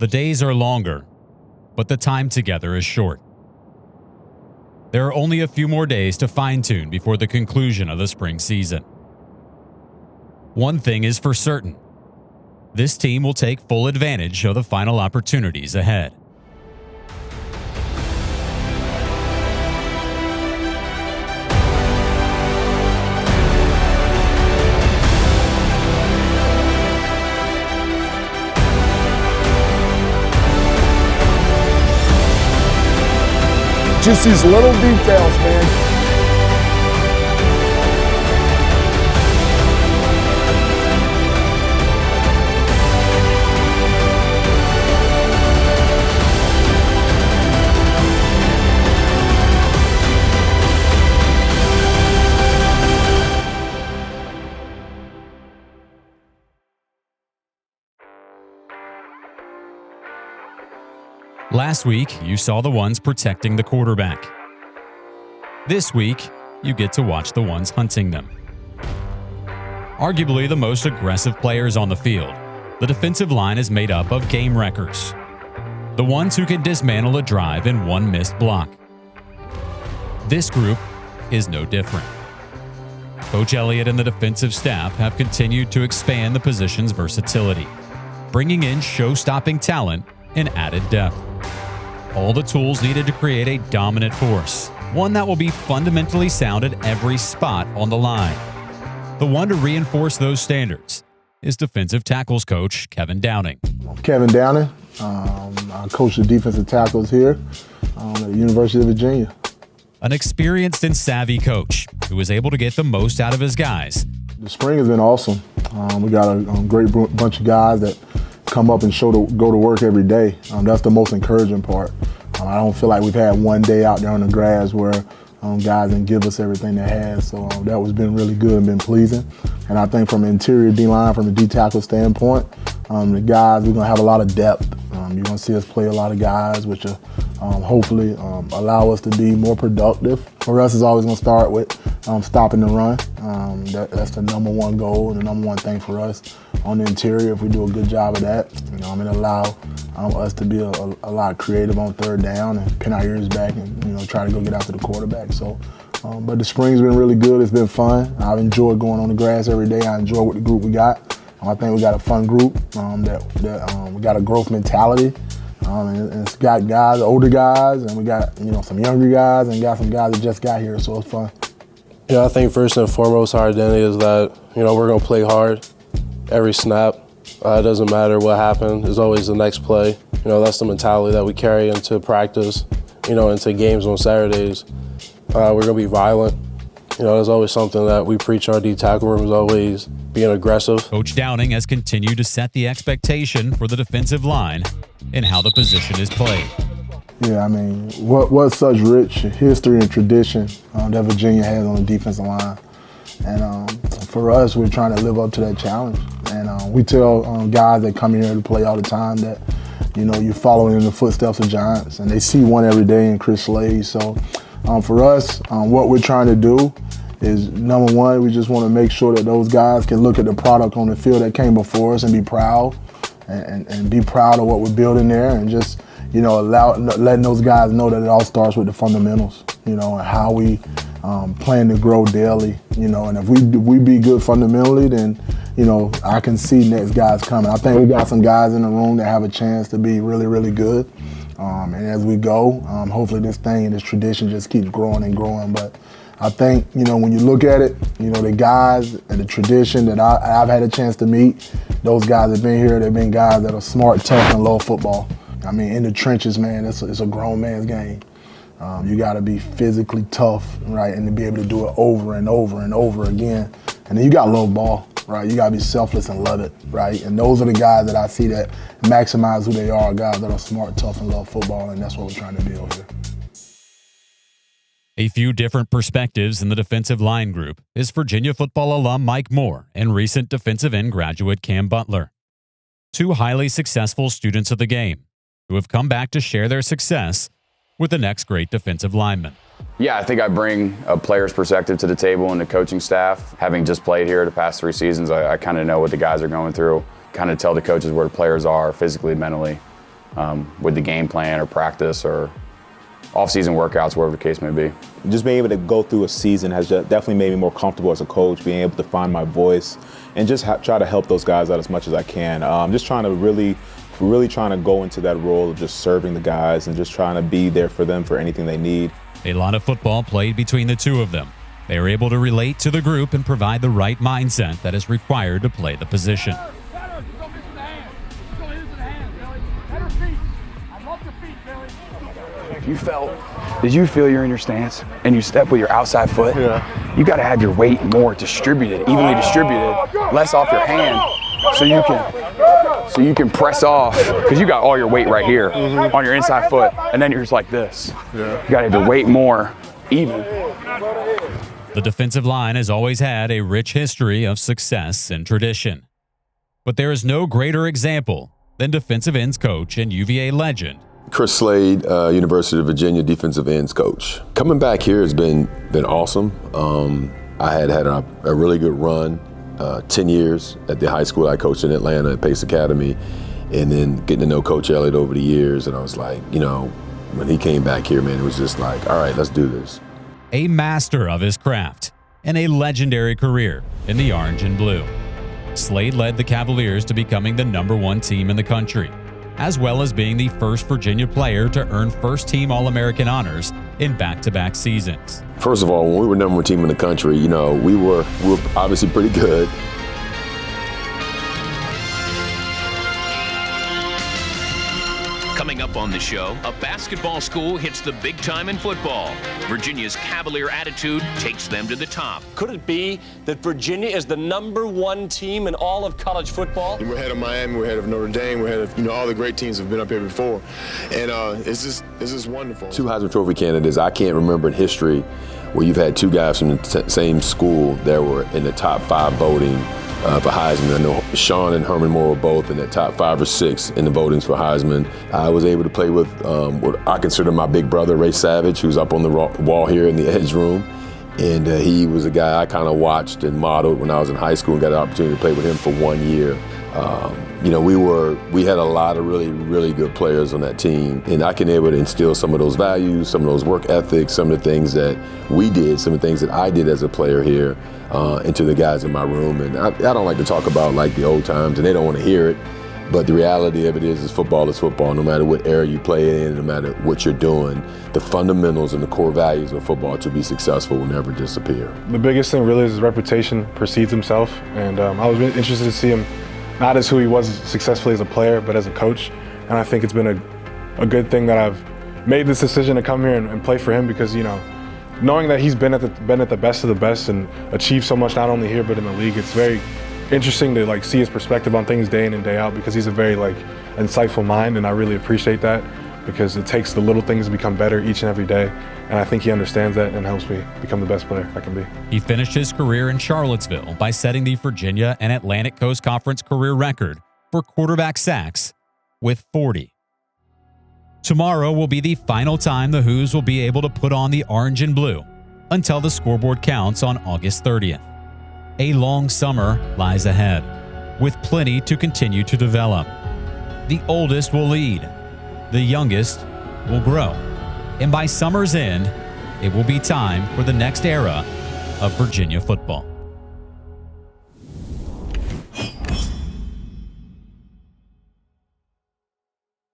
The days are longer, but the time together is short. There are only a few more days to fine-tune before the conclusion of the spring season. One thing is for certain. This team will take full advantage of the final opportunities ahead. Just these little details, man. Last week, you saw the ones protecting the quarterback. This week, you get to watch the ones hunting them. Arguably the most aggressive players on the field, the defensive line is made up of game wreckers. The ones who can dismantle a drive in one missed block. This group is no different. Coach Elliott and the defensive staff have continued to expand the position's versatility, bringing in show-stopping talent and added depth. All the tools needed to create a dominant force, one that will be fundamentally sound at every spot on the line. The one to reinforce those standards is defensive tackles coach Kevin Downing. Kevin Downing, I coach the defensive tackles here at the University of Virginia. An experienced and savvy coach who is able to get the most out of his guys. The spring has been awesome. We got a great bunch of guys that come up and go to work every day. That's the most encouraging part. I don't feel like we've had one day out there on the grass where guys didn't give us everything they had. So that was been really good and been pleasing. And I think from the interior D-line, from the D-tackle standpoint, the guys, we're going to have a lot of depth. You're going to see us play a lot of guys, which will hopefully allow us to be more productive. For us, it's always going to start with stopping the run. That's the number one goal and the number one thing for us on the interior. If we do a good job of that, it'll allow us to be a lot creative on third down and pin our ears back and try to go get after the quarterback. So, but the spring's been really good. It's been fun. I've enjoyed going on the grass every day. I enjoy what the group we got. I think we got a fun group. We got a growth mentality. And it's got guys, older guys, and we got some younger guys, and got some guys that just got here. So it's fun. Yeah, I think first and foremost, our identity is that we're gonna play hard every snap. It doesn't matter what happened. There's always the next play. That's the mentality that we carry into practice. Into games on Saturdays. We're gonna be violent. There's always something that we preach in our D-tackle room is always being aggressive. Coach Downing has continued to set the expectation for the defensive line and how the position is played. Yeah, what's such rich history and tradition that Virginia has on the defensive line. And for us, we're trying to live up to that challenge. And we tell guys that come here to play all the time that, you're following in the footsteps of giants. And they see one every day in Chris Slade. So for us, what we're trying to do is, number one, we just want to make sure that those guys can look at the product on the field that came before us and be proud and be proud of what we're building there, and just, letting those guys know that it all starts with the fundamentals, and how we plan to grow daily, and if we be good fundamentally, then, I can see next guys coming. I think we got some guys in the room that have a chance to be really, really good. And as we go, hopefully this thing and this tradition just keeps growing and growing. But I think, when you look at it, the guys and the tradition that I've had a chance to meet, those guys that have been here, they've been guys that are smart, tough, and love football. In the trenches, man, it's a grown man's game. You got to be physically tough, right, and to be able to do it over and over and over again. And then you got to love ball, right? You got to be selfless and love it, right? And those are the guys that I see that maximize who they are, guys that are smart, tough, and love football, and that's what we're trying to build here. A few different perspectives in the defensive line group is Virginia football alum Mike Moore and recent defensive end graduate Cam Butler. Two highly successful students of the game who have come back to share their success with the next great defensive lineman. Yeah, I think I bring a player's perspective to the table and the coaching staff. Having just played here the past 3 seasons, I kind of know what the guys are going through, kind of tell the coaches where the players are physically, mentally. with the game plan or practice or off-season workouts, whatever the case may be. Just being able to go through a season has definitely made me more comfortable as a coach, being able to find my voice and just try to help those guys out as much as I can. Just trying to really trying to go into that role of just serving the guys and just trying to be there for them for anything they need. A lot of football played between the two of them. They are able to relate to the group and provide the right mindset that is required to play the position. Did you feel you're in your stance and you step with your outside foot? Yeah. You got to have your weight more distributed, evenly distributed, less off your hand, so you can press off, because you got all your weight right here on your inside foot, and then you're just like this. Yeah. You got to have your weight more even. The defensive line has always had a rich history of success and tradition. But there is no greater example than defensive ends coach and UVA legend Chris Slade, University of Virginia defensive ends coach. Coming back here has been awesome. I had a really good run, 10 years at the high school I coached in Atlanta at Pace Academy, and then getting to know Coach Elliott over the years. And I was like, when he came back here, man, it was just like, all right, let's do this. a master of his craft, and a legendary career in the orange and blue. Slade led the Cavaliers to becoming the #1 team in the country, as well as being the first Virginia player to earn first-team All-American honors in back-to-back seasons. First of all, when we were #1 team in the country, we were obviously pretty good. Coming up on the show, a basketball school hits the big time in football. Virginia's Cavalier attitude takes them to the top. Could it be that Virginia is the #1 team in all of college football? We're ahead of Miami, we're ahead of Notre Dame, we're ahead of all the great teams have been up here before, and it's just wonderful. 2 Heisman Trophy candidates. I can't remember in history where you've had 2 guys from the same school that were in the top 5 voting for Heisman. I know Sean and Herman Moore were both in the top 5 or 6 in the votings for Heisman. I was able to play with what I consider my big brother, Ray Savage, who's up on the wall here in the Edge room. And he was a guy I kind of watched and modeled when I was in high school and got an opportunity to play with him for 1 year. We had a lot of really, really good players on that team, and I can able to instill some of those values, some of those work ethics, some of the things that we did, some of the things that I did as a player here into the guys in my room. And I don't like to talk about like the old times, and they don't want to hear it, but the reality of it is football is football. No matter what era you play in, no matter what you're doing, the fundamentals and the core values of football to be successful will never disappear. The biggest thing really is his reputation precedes himself, and I was really interested to see him not as who he was successfully as a player, but as a coach. And I think it's been a good thing that I've made this decision to come here and play for him, because knowing that he's been at the best of the best and achieved so much not only here but in the league, it's very interesting to see his perspective on things day in and day out, because he's a very insightful mind, and I really appreciate that, because it takes the little things to become better each and every day. And I think he understands that and helps me become the best player I can be. He finished his career in Charlottesville by setting the Virginia and Atlantic Coast Conference career record for quarterback sacks with 40. Tomorrow will be the final time the Hoos will be able to put on the orange and blue until the scoreboard counts on August 30th. A long summer lies ahead, with plenty to continue to develop. The oldest will lead, the youngest will grow, and by summer's end, it will be time for the next era of Virginia football.